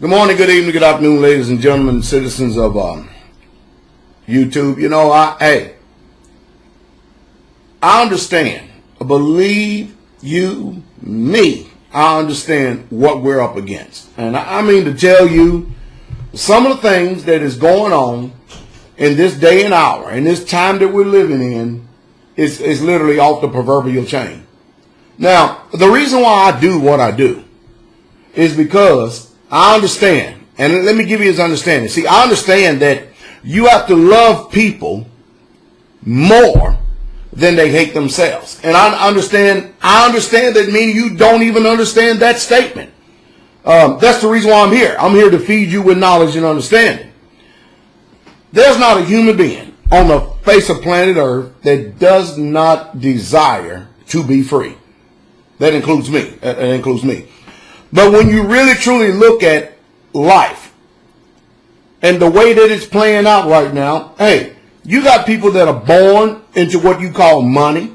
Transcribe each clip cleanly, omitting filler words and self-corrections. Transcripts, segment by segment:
Good morning, good evening, good afternoon, ladies and gentlemen, citizens of YouTube. You know, I understand. Believe you me, I understand what we're up against. And I mean to tell you, some of the things that is going on in this day and hour, in this time that we're living in, is literally off the proverbial chain. Now, the reason why I do what I do is because I understand, and let me give you his understanding. See, I understand that you have to love people more than they hate themselves. And I understand that meaning you don't even understand that statement. That's the reason why I'm here. I'm here to feed you with knowledge and understanding. There's not a human being on the face of planet Earth that does not desire to be free. That includes me. But when you really truly look at life and the way that it's playing out right now, hey, you got people that are born into what you call money,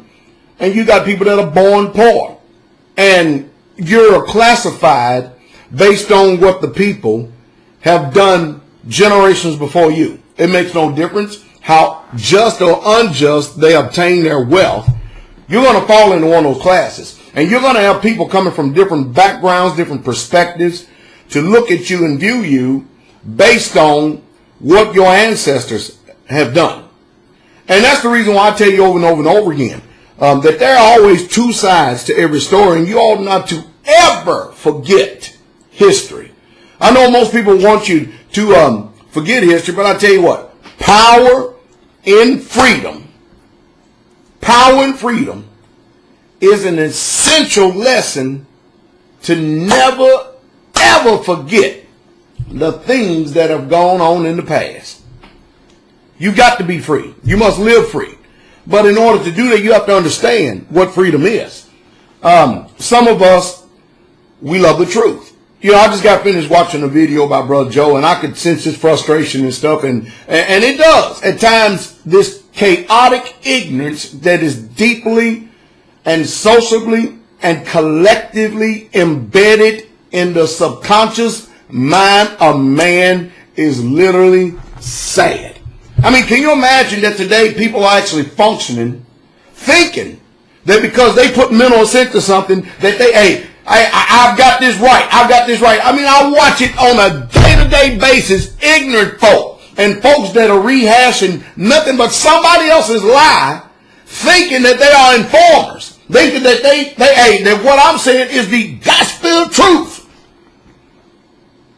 and you got people that are born poor. And you're classified based on what the people have done generations before you. It makes no difference how just or unjust they obtain their wealth. You're going to fall into one of those classes. And you're going to have people coming from different backgrounds, different perspectives, to look at you and view you based on what your ancestors have done. And that's the reason why I tell you over and over and over again that there are always two sides to every story, and you ought not to ever forget history. I know most people want you to forget history, but I tell you what, power in freedom is an essential lesson to never, ever forget the things that have gone on in the past. You got to be free. You must live free. But in order to do that, you have to understand what freedom is. Some of us, we love the truth. You know, I just got finished watching a video about Brother Joe, and I could sense his frustration and stuff, and it does. At times, this chaotic ignorance that is deeply and socially and collectively embedded in the subconscious mind of man is literally sad. I mean, can you imagine that today people are actually functioning, thinking that because they put mental assent to something that they, hey, I've got this right. I mean, I watch it on a day-to-day basis, ignorant folk and folks that are rehashing nothing but somebody else's lie, thinking that they are informers. Thinking that that what I'm saying is the gospel truth.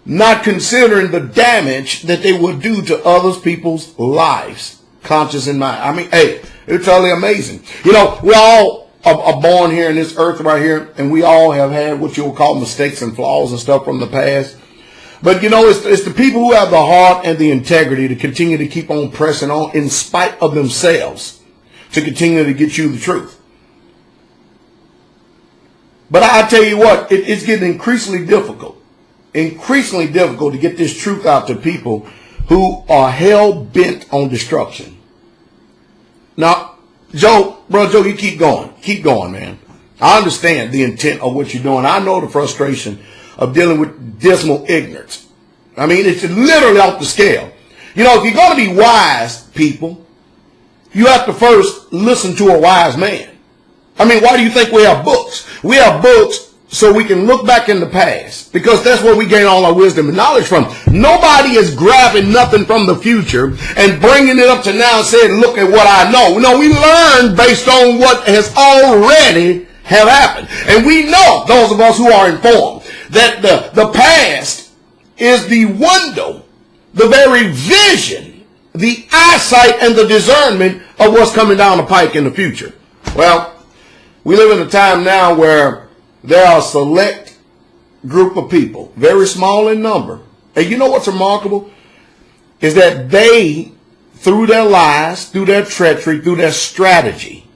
Not considering the damage that they will do to other people's lives, conscious and mind. I mean, hey, it's totally amazing. You know, we all are born here in this earth right here, and we all have had what you would call mistakes and flaws and stuff from the past. But, you know, it's the people who have the heart and the integrity to continue to keep on pressing on in spite of themselves to continue to get you the truth. But I tell you what, it's getting increasingly difficult to get this truth out to people who are hell-bent on destruction. Now, Brother Joe, you keep going, man. I understand the intent of what you're doing. I know the frustration of dealing with dismal ignorance. I mean, it's literally off the scale. You know, if you're going to be wise, people, you have to first listen to a wise man. I mean, why do you think we have books? We have books so we can look back in the past, because that's where we gain all our wisdom and knowledge from. Nobody is grabbing nothing from the future and bringing it up to now and saying, look at what I know. No, we learn based on what has already have happened. And we know, those of us who are informed, that the past is the window, the very vision, the eyesight and the discernment of what's coming down the pike in the future. Well, we live in a time now where there are a select group of people, very small in number. And you know what's remarkable? Is that they, through their lies, through their treachery, through their strategy,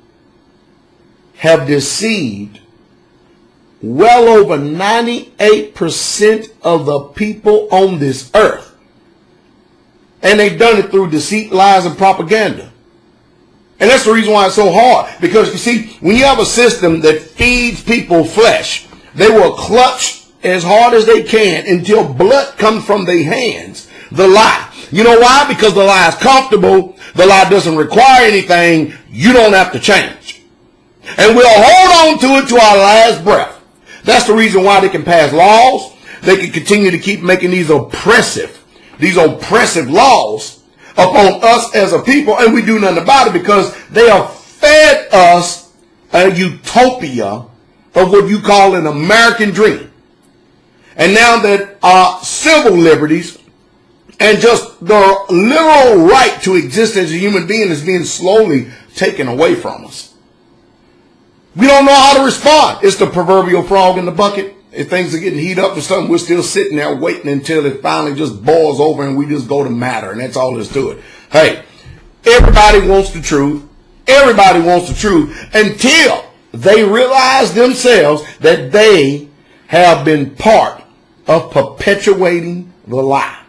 have deceived well over 98% of the people on this earth. And they've done it through deceit, lies, and propaganda. And that's the reason why it's so hard. Because, you see, when you have a system that feeds people flesh, they will clutch as hard as they can until blood comes from their hands. The lie. You know why? Because the lie is comfortable. The lie doesn't require anything. You don't have to change. And we'll hold on to it to our last breath. That's the reason why they can pass laws. They can continue to keep making these oppressive laws upon us as a people, and we do nothing about it because they have fed us a utopia of what you call an American dream. And now that our civil liberties and just the literal right to exist as a human being is being slowly taken away from us. We don't know how to respond. It's the proverbial frog in the bucket. If things are getting heated up or something, we're still sitting there waiting until it finally just boils over and we just go to matter, and that's all there's to it. Hey, everybody wants the truth. Everybody wants the truth until they realize themselves that they have been part of perpetuating the lie.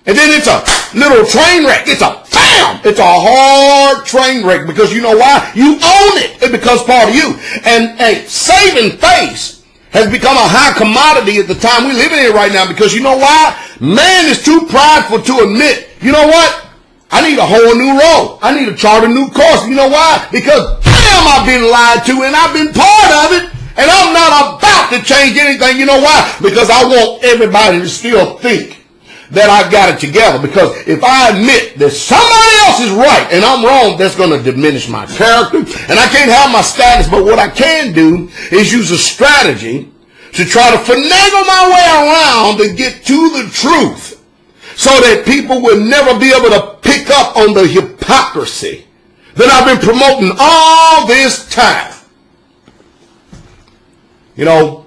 And then it's a little train wreck. It's a bam! It's a hard train wreck because you know why? You own it. It becomes part of you. And a saving face has become a high commodity at the time we're living in right now because you know why? Man is too prideful to admit, you know what? I need a whole new road. I need to chart a new course. You know why? Because damn, I've been lied to and I've been part of it. And I'm not about to change anything. You know why? Because I want everybody to still think that I've got it together. Because if I admit that somebody else is right and I'm wrong, that's going to diminish my character. And I can't have my status. But what I can do is use a strategy to try to finagle my way around to get to the truth so that people will never be able to pick up on the hypocrisy that I've been promoting all this time. You know,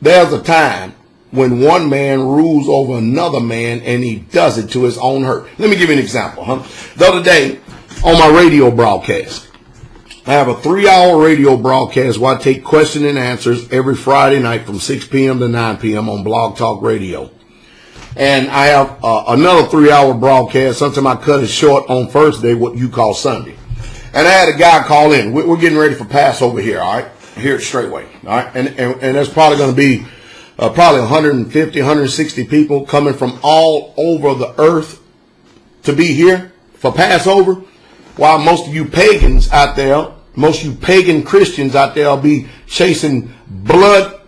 there's a time when one man rules over another man and he does it to his own hurt. Let me give you an example. The other day on my radio broadcast, I have a 3-hour radio broadcast where I take question and answers every Friday night from 6 p.m. to 9 p.m. on Blog Talk Radio. And I have another 3-hour broadcast. Sometimes I cut it short on Thursday, what you call Sunday. And I had a guy call in. We're getting ready for Passover here, all right? Here at Straightway, all right? And there's probably going to be probably 150, 160 people coming from all over the earth to be here for Passover, while most of you pagans out there, most of you pagan Christians out there will be chasing blood-colored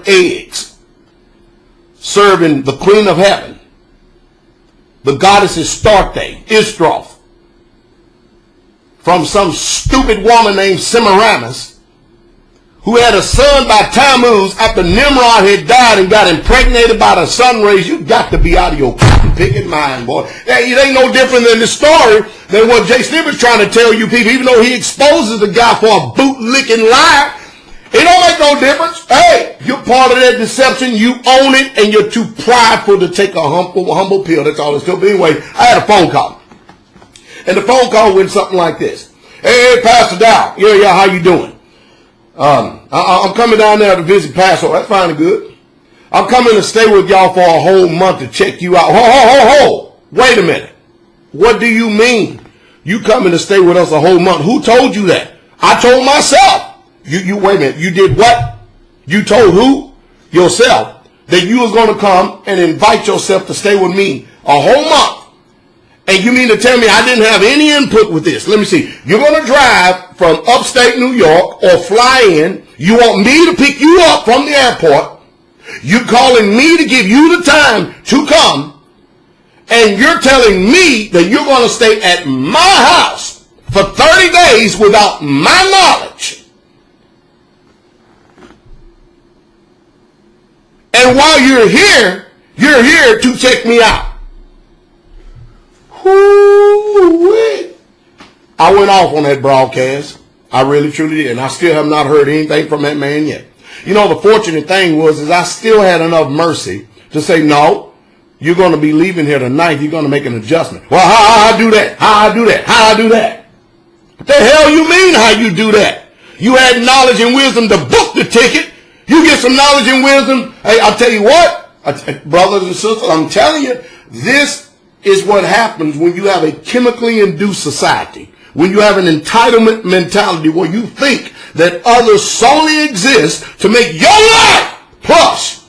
eggs, serving the Queen of Heaven, the goddess Astarte, Istroth, from some stupid woman named Semiramis, who had a son by Tammuz after Nimrod had died and got impregnated by the sun rays. You got to be out of your cotton-picking mind, boy. It ain't no different than the story than what Jay Snipper's trying to tell you people, even though he exposes the guy for a boot-licking liar. It don't make no difference. Hey, you're part of that deception. You own it, and you're too prideful to take a humble pill. That's all it's to. But anyway, I had a phone call. And the phone call went something like this. Hey, Pastor Dow. Yeah, how you doing? I'm coming down there to visit Passover. That's fine and good. I'm coming to stay with y'all for a whole month to check you out. Ho. Wait a minute. What do you mean? You coming to stay with us a whole month? Who told you that? I told myself. You wait a minute. You did what? You told who? Yourself. That you was going to come and invite yourself to stay with me a whole month. And you mean to tell me I didn't have any input with this? Let me see. You're going to drive from upstate New York or fly in. You want me to pick you up from the airport. You're calling me to give you the time to come. And you're telling me that you're going to stay at my house for 30 days without my knowledge. And while you're here to check me out. I went off on that broadcast. I really truly did. And I still have not heard anything from that man yet. You know, the fortunate thing is I still had enough mercy to say, no, you're going to be leaving here tonight. You're going to make an adjustment. Well, how I do that? How I do that? What the hell you mean how you do that? You had knowledge and wisdom to book the ticket. You get some knowledge and wisdom. Hey, I'll tell you what, brothers and sisters, I'm telling you, this is what happens when you have a chemically induced society, when you have an entitlement mentality where you think that others solely exist to make your life plush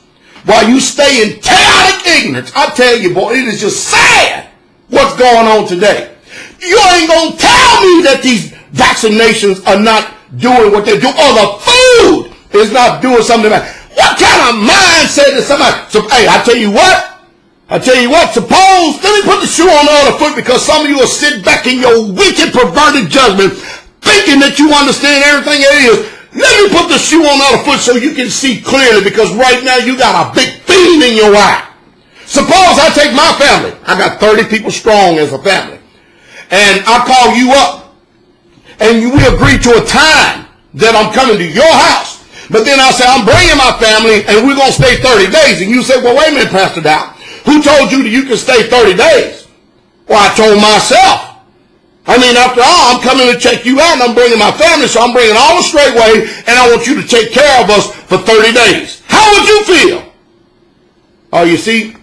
while you stay in chaotic ignorance. I tell you, boy, it is just sad what's going on today. You ain't going to tell me that these vaccinations are not doing what they do, or the food is not doing something about it. What kind of mindset is somebody? So, hey, I tell you what, suppose, let me put the shoe on the other foot, because some of you will sit back in your wicked, perverted judgment thinking that you understand everything it is. Let me put the shoe on the other foot so you can see clearly, because right now you got a big beam in your eye. Suppose I take my family. I got 30 people strong as a family. And I call you up. And we agree to a time that I'm coming to your house. But then I say, I'm bringing my family and we're going to stay 30 days. And you say, well, wait a minute, Pastor Dow. Who told you that you can stay 30 days? Well, I told myself. I mean, after all, I'm coming to check you out and I'm bringing my family, so I'm bringing all the straight way, and I want you to take care of us for 30 days. How would you feel? Oh, you see?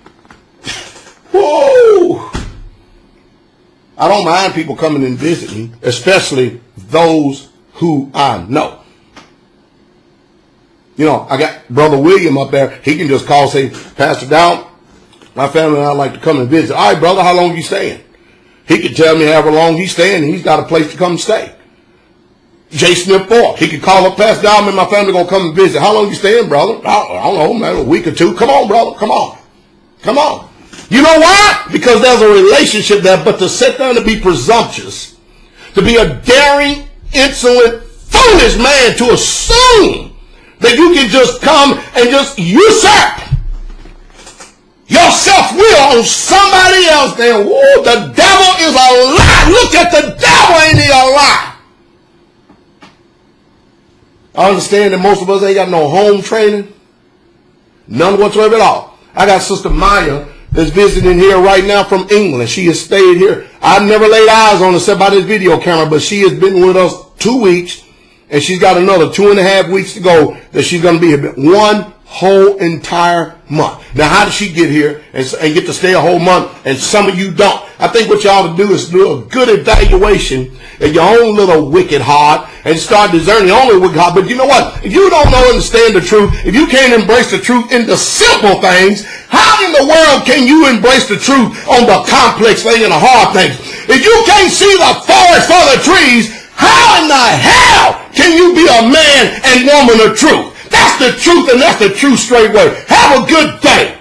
Whoa! I don't mind people coming and visiting me, especially those who I know. You know, I got Brother William up there. He can just call, say, Pastor Dow, my family and I like to come and visit. All right, brother, how long are you staying? He can tell me however long he's staying, and he's got a place to come stay. J. Smith 4. He can call up Pastor Dow, and my family going to come and visit. How long you staying, brother? I don't know, man, a week or two. Come on, brother. Come on. Come on. You know why? Because there's a relationship there, but to sit there and to be presumptuous, to be a daring, insolent, foolish man to assume that you can just come and just usurp your self-will on somebody else, then, whoa, the devil is a lie. Look at the devil, ain't he a lie? I understand that most of us ain't got no home training. None whatsoever at all. I got Sister Maya that's visiting here right now from England. She has stayed here. I've never laid eyes on her except by this video camera, but she has been with us 2 weeks, and she's got another 2.5 weeks to go that she's going to be here. One whole entire month. Now, how did she get here and get to stay a whole month, and some of you don't? I think what you ought to do is do a good evaluation of your own little wicked heart and start discerning your own wicked heart. But you know what? If you don't know and understand the truth, if you can't embrace the truth in the simple things, how in the world can you embrace the truth on the complex thing and the hard things? If you can't see the forest for the trees, how in the hell can you be a man and woman of truth? That's the truth, and that's the true straight way. Have a good day.